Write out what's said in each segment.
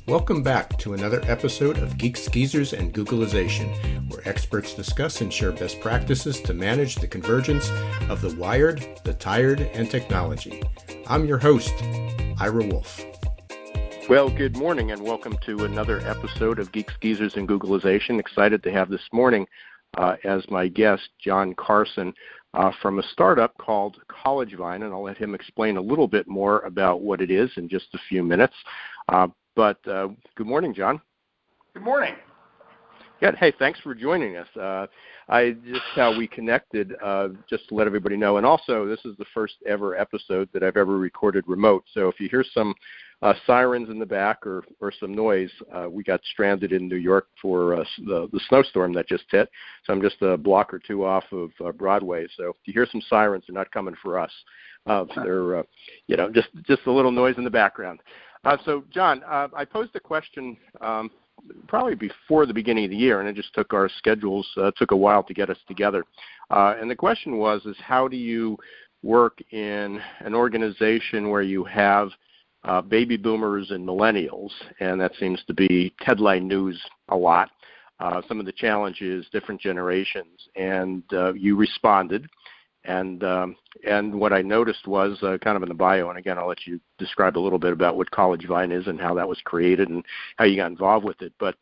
Welcome back to another episode of Geeks, Geezers, and Googleization, where experts discuss and share best practices to manage the convergence of the wired, the tired, and technology. I'm your host, Ira Wolf. Well, good morning and welcome to another episode of Geeks, Geezers, and Googleization. Excited to have this morning as my guest, Jon Carson, from a startup called CollegeVine, and I'll let him explain a little bit more about what it is in just a few minutes. But good morning, Jon. Good morning. Good. Hey, thanks for joining us. Just how we connected, just to let everybody know. And also, this is the first ever episode that I've ever recorded remote. So if you hear some sirens in the back or some noise, we got stranded in New York for the snowstorm that just hit. So I'm just a block or two off of Broadway. So if you hear some sirens, they're not coming for us. They're, just a little noise in the background. So, Jon, I posed a question probably before the beginning of the year, and it just took our schedules, took a while to get us together. And the question was, how do you work in an organization where you have baby boomers and millennials? And that seems to be headline news a lot. Some of the challenges, different generations, and you responded. And what I noticed was kind of in the bio, and again, I'll let you describe a little bit about what CollegeVine is and how that was created and how you got involved with it. But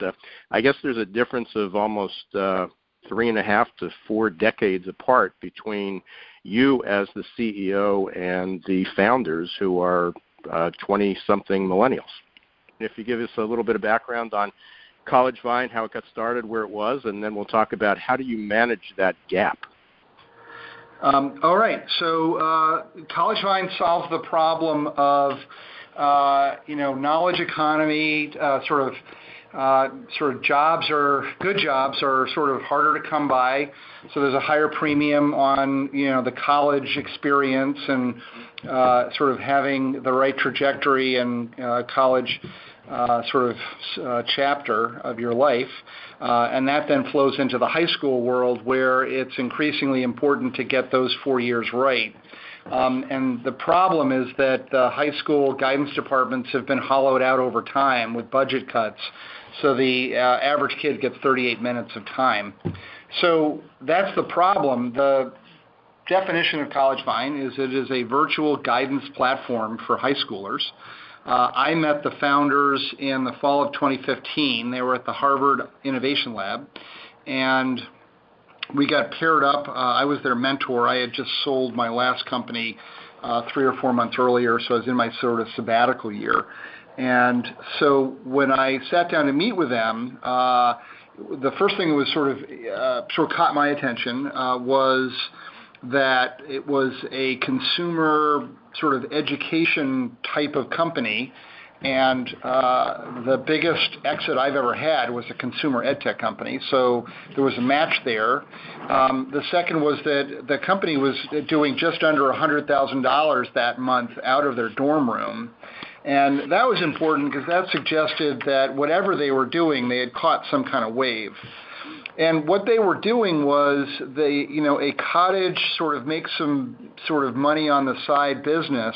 I guess there's a difference of almost 3.5 to 4 decades apart between you as the CEO and the founders who are 20-something millennials. If you give us a little bit of background on CollegeVine, how it got started, where it was, and then we'll talk about how do you manage that gap. All right. So CollegeVine solves the problem of knowledge economy. Sort of jobs are good jobs are sort of harder to come by. So there's a higher premium on the college experience and sort of having the right trajectory and college chapter of your life. And that then flows into the high school world where it's increasingly important to get those 4 years right. And the problem is that the high school guidance departments have been hollowed out over time with budget cuts. So the average kid gets 38 minutes of time. So that's the problem. The definition of CollegeVine is it is a virtual guidance platform for high schoolers. I met the founders in the fall of 2015. They were at the Harvard Innovation Lab, and we got paired up. I was their mentor. I had just sold my last company 3 or 4 months earlier, so I was in my sort of sabbatical year. And so when I sat down to meet with them, the first thing that was sort of caught my attention was that it was a consumer sort of education type of company, and the biggest exit I've ever had was a consumer ed tech company, so there was a match there. The second was that the company was doing just under $100,000 that month out of their dorm room, and that was important because that suggested that whatever they were doing, they had caught some kind of wave. And what they were doing was a cottage sort of make some sort of money on the side business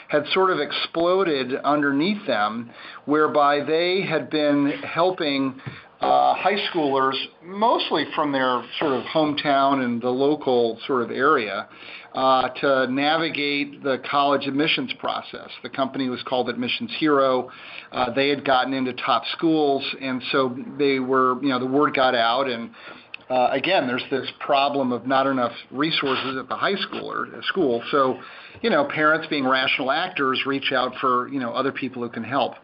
had sort of exploded underneath them, whereby they had been helping high schoolers, mostly from their sort of hometown and the local sort of area, to navigate the college admissions process. The company was called Admissions Hero. They had gotten into top schools, and so they were, the word got out, and again, there's this problem of not enough resources at the high school. So, parents being rational actors reach out for, other people who can help.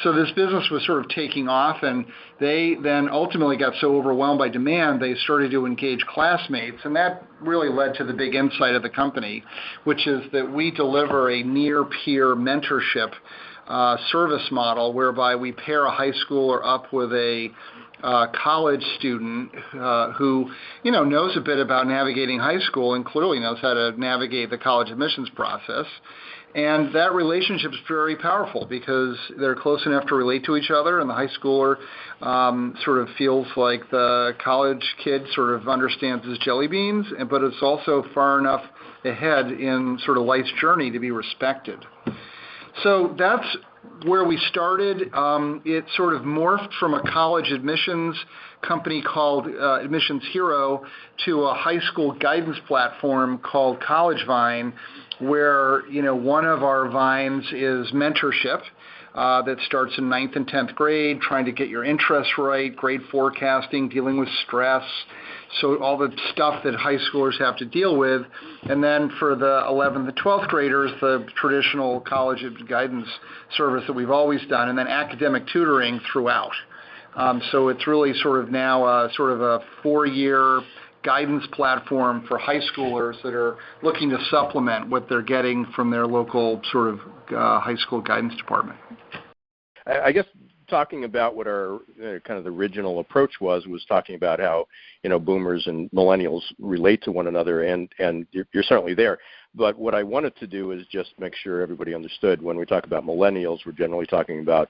So this business was sort of taking off, and they then ultimately got so overwhelmed by demand, they started to engage classmates, and that really led to the big insight of the company, which is that we deliver a near-peer mentorship service model whereby we pair a high schooler up with a college student who, knows a bit about navigating high school and clearly knows how to navigate the college admissions process. And that relationship is very powerful because they're close enough to relate to each other, and the high schooler sort of feels like the college kid sort of understands his jelly beans, but it's also far enough ahead in sort of life's journey to be respected. So that's where we started. It sort of morphed from a college admissions company called Admissions Hero to a high school guidance platform called CollegeVine, where one of our vines is mentorship. That starts in 9th and 10th grade, trying to get your interests right, grade forecasting, dealing with stress, so all the stuff that high schoolers have to deal with. And then for the 11th and 12th graders, the traditional college guidance service that we've always done, and then academic tutoring throughout. So it's really sort of now a 4-year guidance platform for high schoolers that are looking to supplement what they're getting from their local sort of high school guidance department. I guess talking about what our kind of the original approach was talking about how boomers and millennials relate to one another, and you're certainly there. But what I wanted to do is just make sure everybody understood when we talk about millennials, we're generally talking about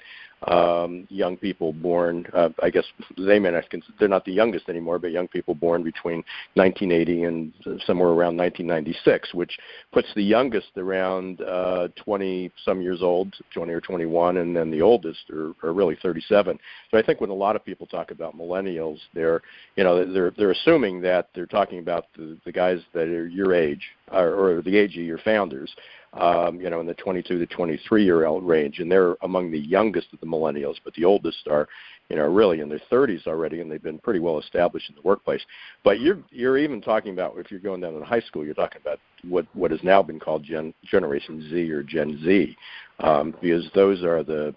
young people born, I guess they may not consider, they're not the youngest anymore, but young people born between 1980 and somewhere around 1996, which puts the youngest around 20-some years old, 20 or 21, and then the oldest are really 37. So I think when a lot of people talk about millennials, they're assuming that they're talking about the guys that are your age, or the age of your founders, in the 22 to 23-year-old range, and they're among the youngest of the millennials, but the oldest are, really in their 30s already, and they've been pretty well established in the workplace. But you're even talking about, if you're going down to high school, you're talking about what has now been called Generation Z or Gen Z, because those are the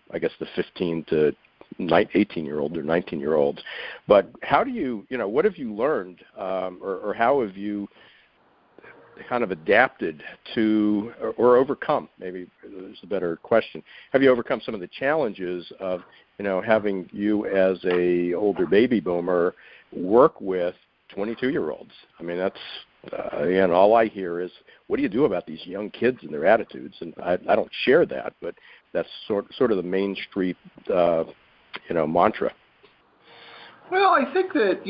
15 to 18-year-old or 19-year-olds. But how do you, what have you learned, or how have you kind of adapted to or overcome, maybe is a better question, have you overcome some of the challenges of, having you as a older baby boomer work with 22-year-olds? I mean, that's, all I hear is, what do you do about these young kids and their attitudes? And I don't share that, but that's sort of the Main Street, mantra. Well, I think that,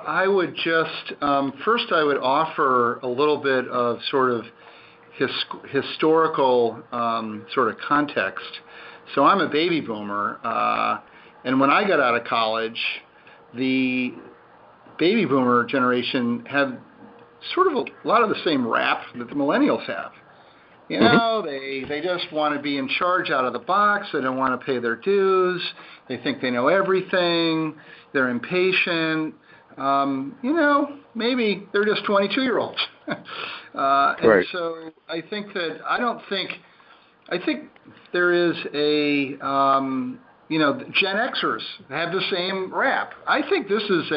I would just, first I would offer a little bit of sort of historical sort of context. So I'm a baby boomer, and when I got out of college, the baby boomer generation had sort of a lot of the same rap that the millennials have. They just want to be in charge out of the box. They don't want to pay their dues. They think they know everything. They're impatient. Maybe they're just 22-year-olds. Right. And so I think there is a, Gen Xers have the same rap. I think this is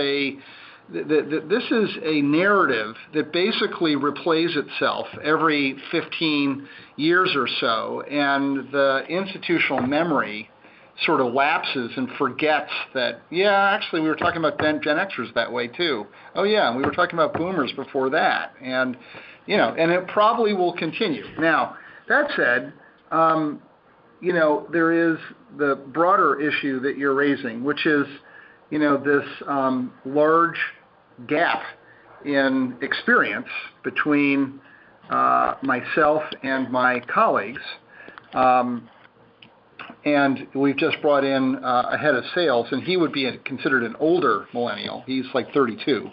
a narrative that basically replays itself every 15 years or so, and the institutional memory sort of lapses and forgets that, actually we were talking about Gen Xers that way too. Oh yeah, and we were talking about boomers before that. And, and it probably will continue. Now, that said, there is the broader issue that you're raising, which is, this large gap in experience between myself and my colleagues. And we've just brought in a head of sales, and he would be considered an older millennial. He's like 32.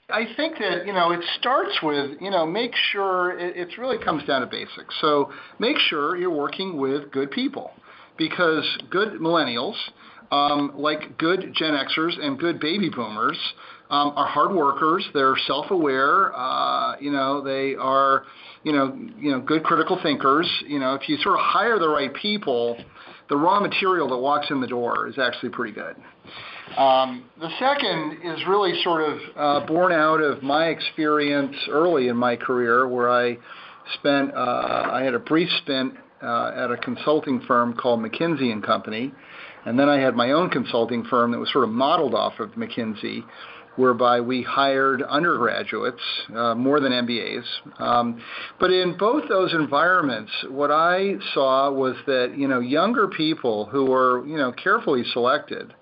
I think that, it starts with, make sure, it really comes down to basics. So make sure you're working with good people, because good millennials, like good Gen Xers and good baby boomers, are hard workers. They're self-aware. They are, good critical thinkers. If you sort of hire the right people, the raw material that walks in the door is actually pretty good. The second is really sort of born out of my experience early in my career, where I had a brief stint at a consulting firm called McKinsey & Company, and then I had my own consulting firm that was sort of modeled off of McKinsey, whereby we hired undergraduates, more than MBAs. But in both those environments, what I saw was that, younger people who were, carefully selected,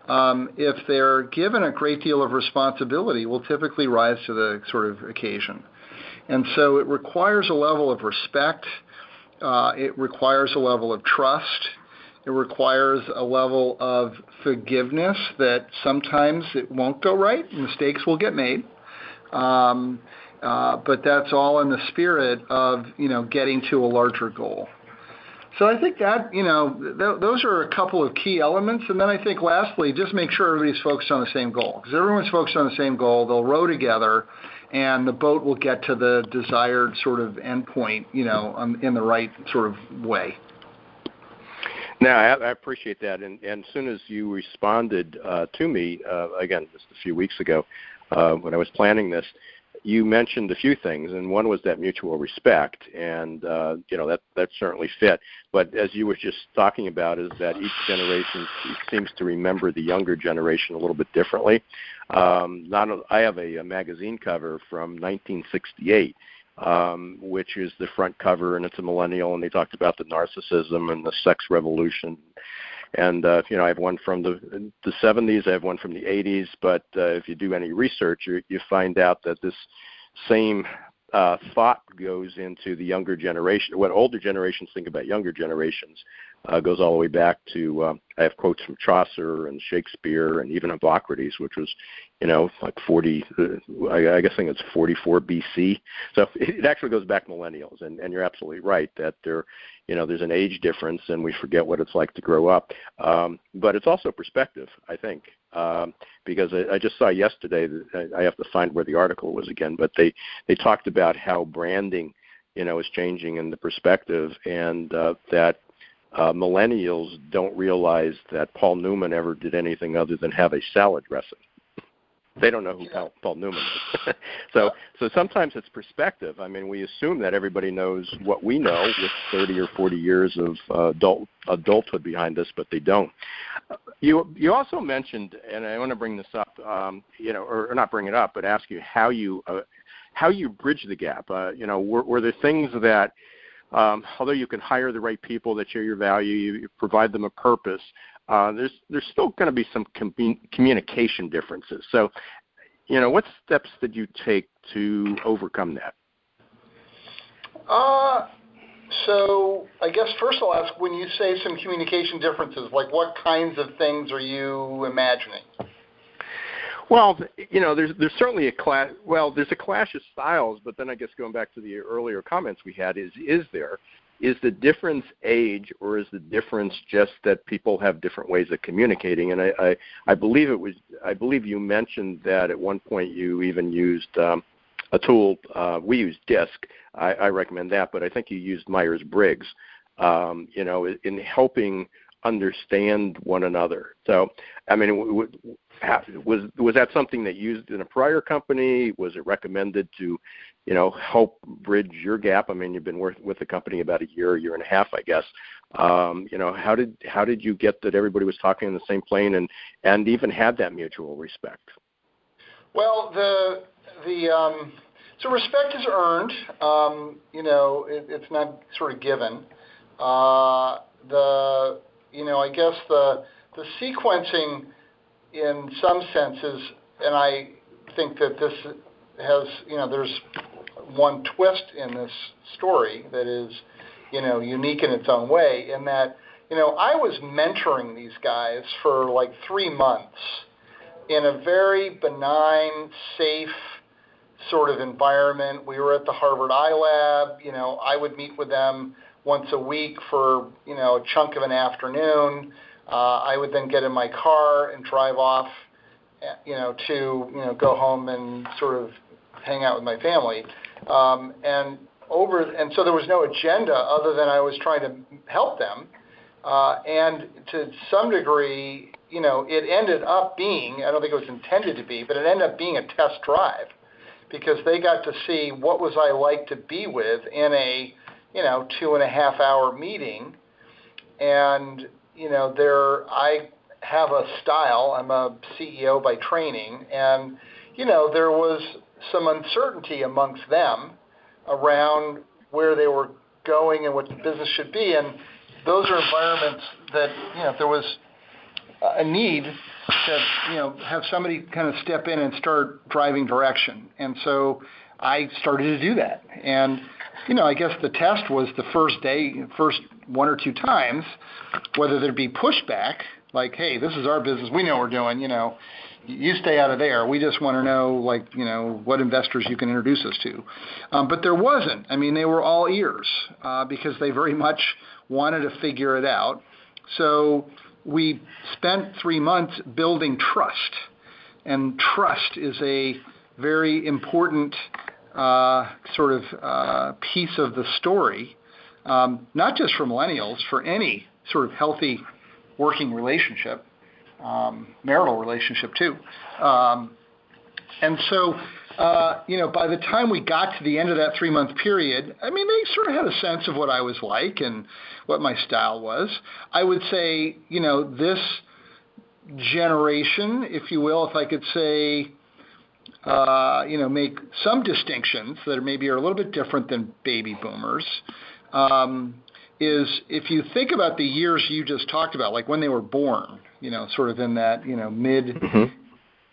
if they're given a great deal of responsibility, will typically rise to the sort of occasion. And so it requires a level of respect. It requires a level of trust. It requires a level of forgiveness that sometimes it won't go right. Mistakes will get made. But that's all in the spirit of, getting to a larger goal. So I think that, those are a couple of key elements. And then I think lastly, just make sure everybody's focused on the same goal. Because everyone's focused on the same goal, they'll row together, and the boat will get to the desired sort of endpoint, in the right sort of way. Now, I appreciate that. And as soon as you responded to me, again, just a few weeks ago when I was planning this, you mentioned a few things, and one was that mutual respect, and that certainly fit. But as you were just talking about, is that each generation seems to remember the younger generation a little bit differently. I have a magazine cover from 1968, which is the front cover, and it's a millennial, and they talked about the narcissism and the sex revolution. And, I have one from the 70s, I have one from the 80s, but if you do any research, you find out that this same thought goes into the younger generation. What older generations think about younger generations goes all the way back to, I have quotes from Chaucer and Shakespeare and even Hippocrates, which was, like 40, I guess I think it's 44 BC. So it actually goes back millennials, and you're absolutely right that there's an age difference and we forget what it's like to grow up. But it's also perspective, I think, because I just saw yesterday, I have to find where the article was again, but they talked about how branding, is changing in the perspective, and that millennials don't realize that Paul Newman ever did anything other than have a salad dressing. They don't know who Paul Newman is. So sometimes it's perspective. I mean, we assume that everybody knows what we know with 30 or 40 years of adulthood behind us, but they don't. You also mentioned, and I want to bring this up, or not bring it up, but ask you how you bridge the gap. Were there things that, although you can hire the right people that share your value, you provide them a purpose, there's still going to be some communication differences. So, what steps did you take to overcome that? So I guess first I'll ask, when you say some communication differences, like what kinds of things are you imagining? Well, there's certainly a clash. Well, there's a clash of styles, but then I guess going back to the earlier comments we had, is the difference age, or is the difference just that people have different ways of communicating? And I believe you mentioned that at one point you even used a tool. We use DISC. I recommend that, but I think you used Myers-Briggs, in helping understand one another. So, I mean, was that something that you used in a prior company? Was it recommended to, help bridge your gap? I mean, you've been with the company about a year and a half, I guess. How did you get that everybody was talking in the same plane and even had that mutual respect? Well, so respect is earned. It's not sort of given. I guess the sequencing in some senses, and I think that this has, there's one twist in this story that is, unique in its own way, in that, I was mentoring these guys for like 3 months in a very benign, safe sort of environment. We were at the Harvard iLab. I would meet with them once a week for, a chunk of an afternoon. I would then get in my car and drive off, to, go home and sort of hang out with my family. And so there was no agenda other than I was trying to help them. And to some degree, it ended up being, I don't think it was intended to be, but it ended up being a test drive, because they got to see what was I like to be with in a, 2.5-hour meeting. And, I have a style. I'm a CEO by training. And, there was some uncertainty amongst them around where they were going and what the business should be. And those are environments that, if there was a need to, have somebody kind of step in and start driving direction. And so I started to do that. And, I guess the test was the first one or two times, whether there'd be pushback, like, hey, this is our business, we know what we're doing, you stay out of there. We just want to know, what investors you can introduce us to. But there wasn't. I mean, they were all ears because they very much wanted to figure it out. So we spent 3 months building trust. And trust is a very important piece of the story, not just for millennials, for any sort of healthy working relationship. Marital relationship too. And so, by the time we got to the end of that 3-month period, I mean, they sort of had a sense of what I was like and what my style was. I would say, this generation, if you will, if I could say, make some distinctions that maybe are a little bit different than baby boomers, is if you think about the years you just talked about, like when they were born, sort of in that,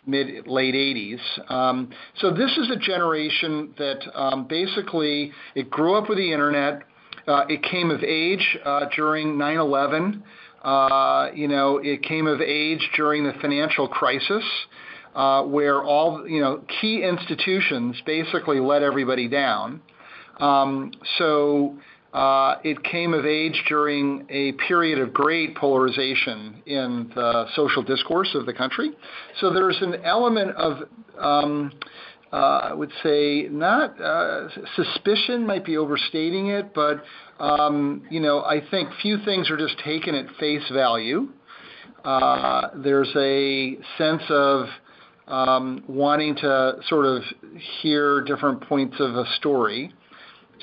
late 80s. So this is a generation that basically it grew up with the internet. It came of age during 9/11. It came of age during the financial crisis, where all key institutions basically let everybody down. It came of age during a period of great polarization in the social discourse of the country. So there's an element of, I would say, not suspicion might be overstating it, but, I think few things are just taken at face value. There's a sense of wanting to sort of hear different points of a story,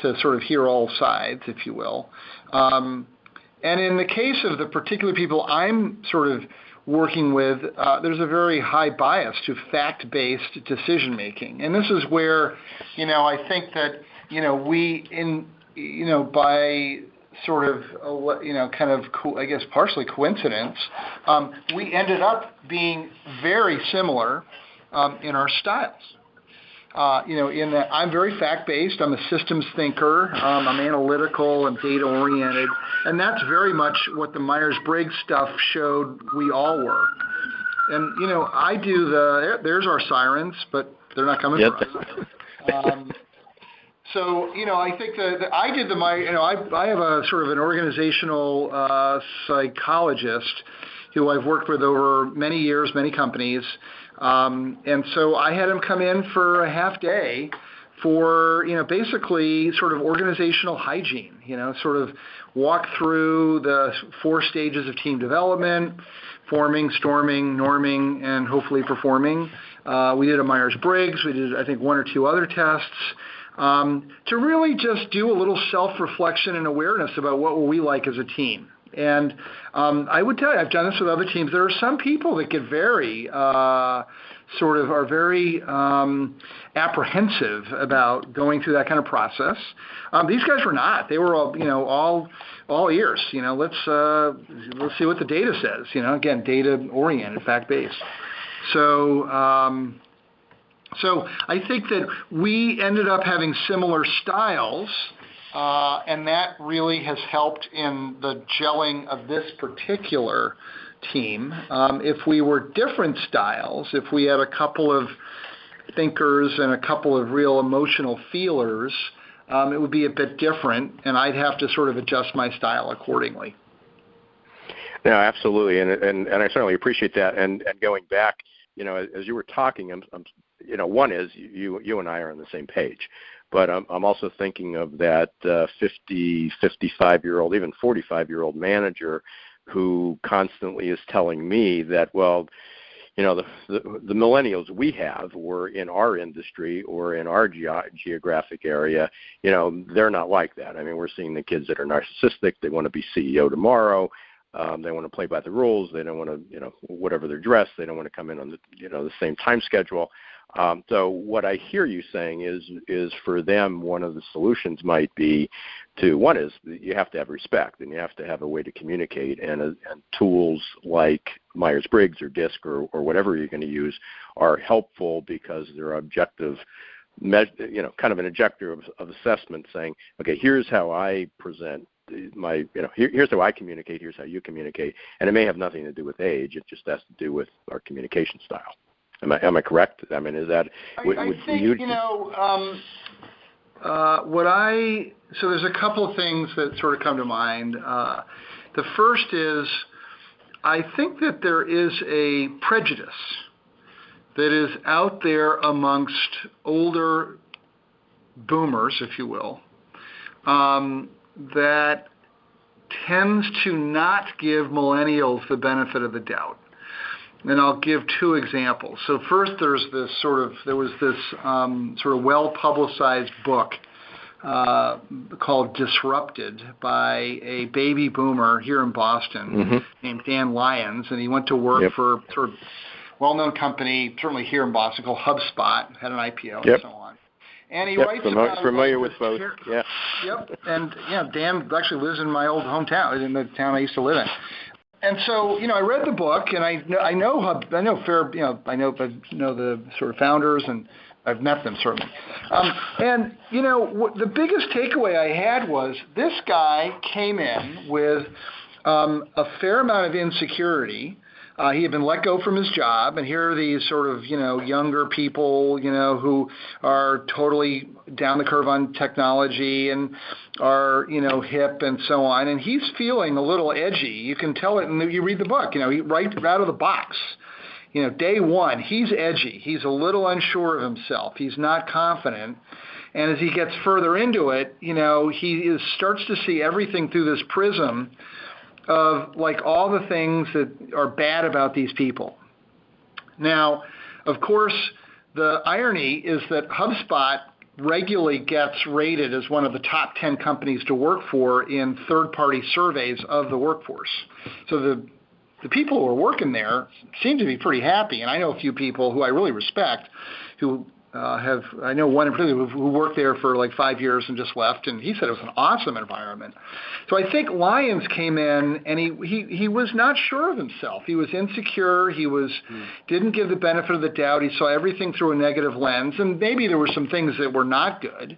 to sort of hear all sides, if you will. And in the case of the particular people I'm sort of working with, there's a very high bias to fact-based decision-making. And this is where, I think that, by sort of, partially coincidence, we ended up being very similar in our styles. In that I'm very fact-based, I'm a systems thinker, I'm analytical and data-oriented, and that's very much what the Myers-Briggs stuff showed we all were. And, I do there's our sirens, but they're not coming for us. So, I think that I did I have a sort of an organizational psychologist who I've worked with over many years, many companies. And so I had him come in for a half day for, basically sort of organizational hygiene, sort of walk through the 4 stages of team development, forming, storming, norming, and hopefully performing. We did a Myers-Briggs. We did, I think, 1 or 2 other tests to really just do a little self-reflection and awareness about what were we like as a team. And I would tell you, I've done this with other teams. There are some people that get very are very apprehensive about going through that kind of process. These guys were not. They were all ears. Let's see what the data says. Again, data oriented, fact based. So I think that we ended up having similar styles. And that really has helped in the gelling of this particular team. If we were different styles, if we had a couple of thinkers and a couple of real emotional feelers, it would be a bit different, and I'd have to sort of adjust my style accordingly. No, absolutely, and I certainly appreciate that. And going back, as you were talking, I'm one is you and I are on the same page. But I'm also thinking of that 50, 55-year-old, even 45-year-old manager who constantly is telling me that, well, the millennials we have were in our industry or in our geographic area, they're not like that. I mean, we're seeing the kids that are narcissistic. They want to be CEO tomorrow. They want to play by the rules. They don't want to, whatever they're dressed, they don't want to come in on the same time schedule. So what I hear you saying is for them, one of the solutions might be one is you have to have respect and you have to have a way to communicate, and tools like Myers-Briggs or DISC or whatever you're going to use are helpful because they're objective, kind of an objective of assessment saying, okay, here's how I present here's how I communicate, here's how you communicate, and it may have nothing to do with age. It just has to do with our communication style. Am I correct? I mean, is that? I think so there's a couple of things that sort of come to mind. The first is, I think that there is a prejudice that is out there amongst older boomers, if you will, that tends to not give millennials the benefit of the doubt. And I'll give two examples. So first, there was this sort of well-publicized book called Disrupted by a baby boomer here in Boston named Dan Lyons, and he went to work for sort of well-known company, certainly here in Boston, called HubSpot, had an IPO and so on. And he writes about familiar with both. And Dan actually lives in my old hometown, in the town I used to live in. And so, I read the book, and I know the sort of founders, and I've met them certainly. The biggest takeaway I had was this guy came in with a fair amount of insecurity. He had been let go from his job, and here are these sort of, younger people, who are totally down the curve on technology and are, hip and so on. And he's feeling a little edgy. You can tell it, and you read the book, right out of the box. Day one, he's edgy. He's a little unsure of himself. He's not confident. And as he gets further into it, he starts to see everything through this prism of like all the things that are bad about these people. Now, of course, the irony is that HubSpot regularly gets rated as one of the top 10 companies to work for in third-party surveys of the workforce. So the people who are working there seem to be pretty happy, and I know a few people who I really respect who I know one in particular who worked there for like 5 years and just left, and he said it was an awesome environment. So I think Lyons came in, and he was not sure of himself. He was insecure. He didn't give the benefit of the doubt. He saw everything through a negative lens, and maybe there were some things that were not good,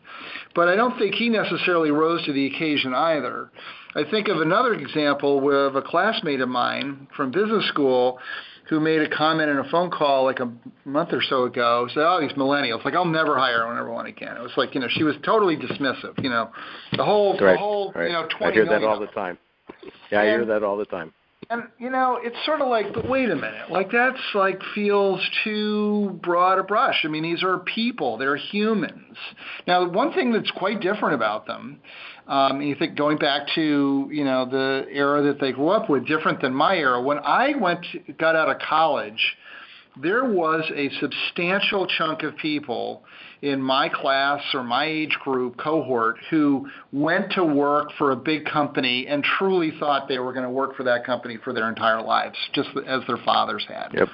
but I don't think he necessarily rose to the occasion either. I think of another example with a classmate of mine from business school who made a comment in a phone call like a month or so ago, said, "Oh, these millennials, like I'll never hire one again." It was like, she was totally dismissive, the whole, 20 I hear that all the time. Yeah, I hear that all the time. And, it's sort of like, but wait a minute, like that's like feels too broad a brush. I mean, these are people, they're humans. Now, one thing that's quite different about them, you think going back to, the era that they grew up with, different than my era. When I got out of college, there was a substantial chunk of people in my class or my age group cohort who went to work for a big company and truly thought they were going to work for that company for their entire lives, just as their fathers had. Yep.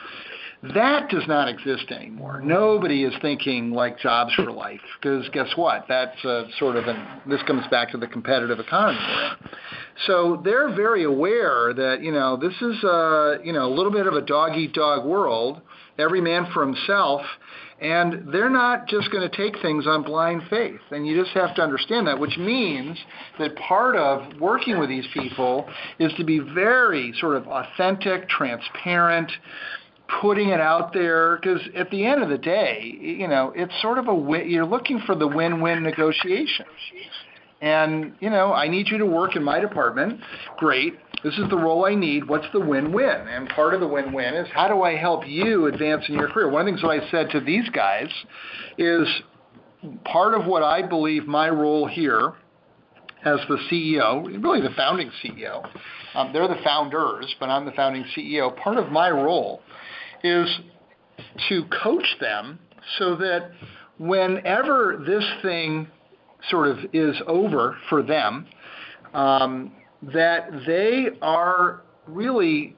That does not exist anymore. Nobody is thinking like jobs for life, because guess what? That's this comes back to the competitive economy we're in. So they're very aware that, this is a little bit of a dog-eat-dog world, every man for himself, and they're not just going to take things on blind faith. And you just have to understand that, which means that part of working with these people is to be very sort of authentic, transparent, putting it out there, because at the end of the day, it's sort of you're looking for the win-win negotiation. And, I need you to work in my department. Great. This is the role I need. What's the win-win? And part of the win-win is how do I help you advance in your career? One of the things that I said to these guys is part of what I believe my role here as the CEO, really the founding CEO, they're the founders, but I'm the founding CEO. Part of my role is to coach them so that whenever this thing sort of is over for them, that they are really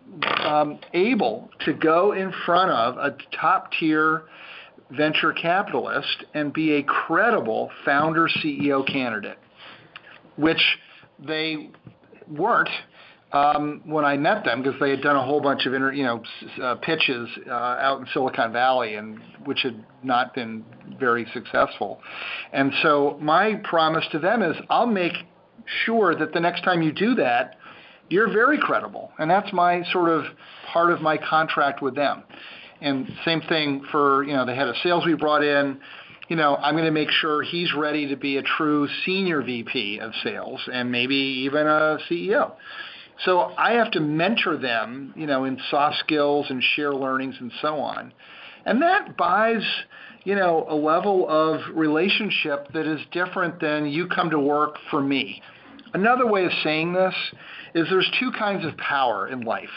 able to go in front of a top-tier venture capitalist and be a credible founder CEO candidate, which they weren't when I met them, because they had done a whole bunch of pitches out in Silicon Valley, and which had not been very successful. And so my promise to them is I'll make sure that the next time you do that, you're very credible. And that's my sort of part of my contract with them. And same thing for, the head of sales we brought in. I'm going to make sure he's ready to be a true senior VP of sales and maybe even a CEO. So I have to mentor them, in soft skills and share learnings and so on. And that buys, a level of relationship that is different than you come to work for me. Another way of saying this is there's two kinds of power in life.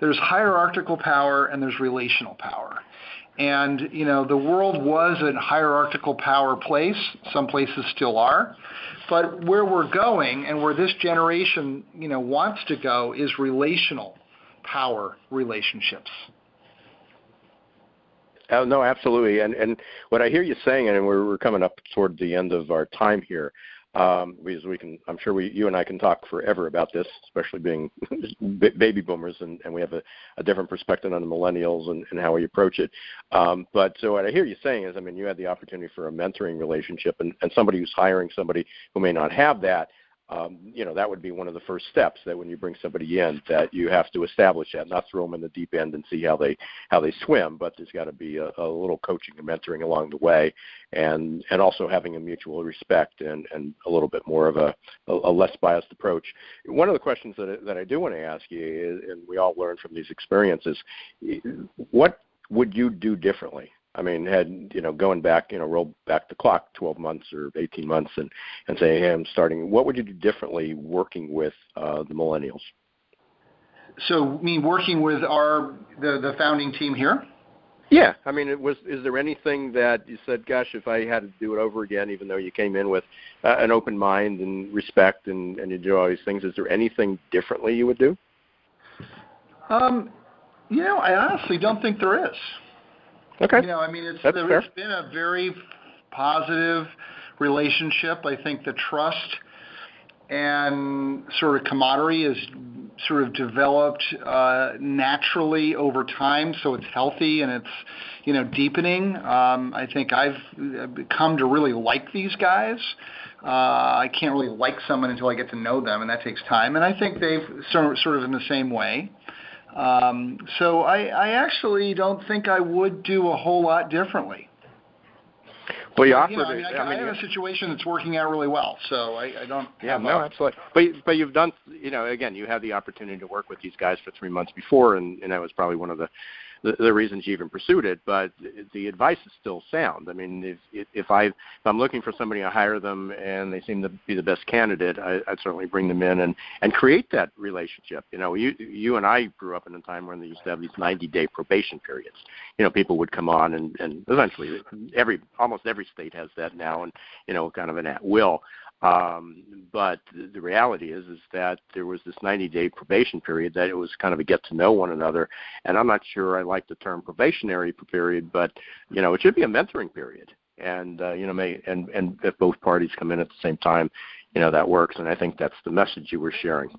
There's hierarchical power and there's relational power. And, the world was a hierarchical power place. Some places still are. But where we're going and where this generation, wants to go is relational power relationships. Oh, no, absolutely. And what I hear you saying, and we're coming up toward the end of our time here, because I'm sure you and I can talk forever about this, especially being baby boomers, and we have a different perspective on the millennials and how we approach it. But so what I hear you saying is, you had the opportunity for a mentoring relationship, and somebody who's hiring somebody who may not have that, that would be one of the first steps, that when you bring somebody in, that you have to establish that, not throw them in the deep end and see how they swim, but there's got to be a little coaching and mentoring along the way, and also having a mutual respect and a little bit more of a less biased approach. One of the questions that I do want to ask you is, and we all learn from these experiences, what would you do differently? Going back, roll back the clock 12 months or 18 months and say, hey, I'm starting. What would you do differently working with the millennials? So, working with the founding team here? Yeah. Is there anything that you said, gosh, if I had to do it over again, even though you came in with an open mind and respect and you do all these things, is there anything differently you would do? I honestly don't think there is. Okay. It's been a very positive relationship. I think the trust and sort of camaraderie is sort of developed naturally over time, so it's healthy and it's deepening. I think I've come to really like these guys. I can't really like someone until I get to know them, and that takes time. And I think they've sort of in the same way. So I actually don't think I would do a whole lot differently. Well, you offered I have a situation that's working out really well, so I don't. Yeah, no, absolutely. But you've done, again, you had the opportunity to work with these guys for 3 months before, and that was probably one of the reasons you even pursued it. But the advice is still sound. If I'm looking for somebody, I hire them, and they seem to be the best candidate, I'd certainly bring them in and create that relationship. You and I grew up in a time when they used to have these 90-day probation periods. People would come on, and eventually almost every state has that now, and kind of an at will. But the reality is that there was this 90-day probation period that it was kind of a get to know one another. And I'm not sure I like the term probationary period, but it should be a mentoring period. And and if both parties come in at the same time, that works. And I think that's the message you were sharing.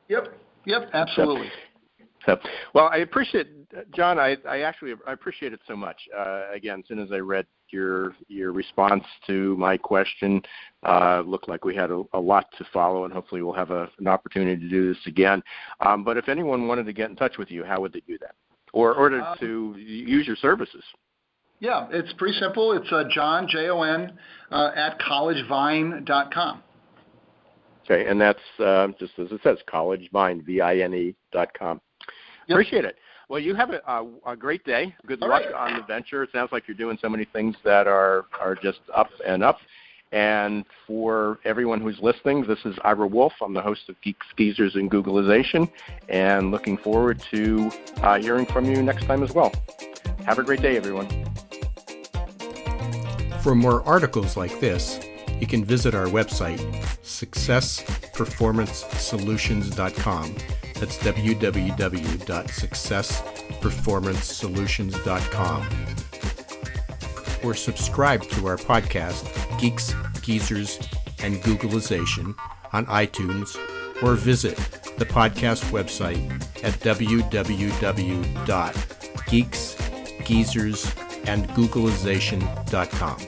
Yep, absolutely. So, well, I appreciate, John. I appreciate it so much. Again, as soon as I read your response to my question, looked like we had a lot to follow, and hopefully we'll have an opportunity to do this again. But if anyone wanted to get in touch with you, how would they do that, or to use your services? Yeah, it's pretty simple. It's Jon, Jon, at CollegeVine.com. Okay, and that's just as it says, CollegeVine, VINE.com. Yep. Appreciate it. Well, you have a great day. Good luck on the venture. It sounds like you're doing so many things that are just up and up. And for everyone who's listening, this is Ira Wolf. I'm the host of Geeks, Geezers, and Googleization, and looking forward to hearing from you next time as well. Have a great day, everyone. For more articles like this, you can visit our website, successperformancesolutions.com. That's www.successperformancesolutions.com. Or subscribe to our podcast, Geeks, Geezers, and Googleization, on iTunes, or visit the podcast website at www.geeksgeezersandgoogleization.com.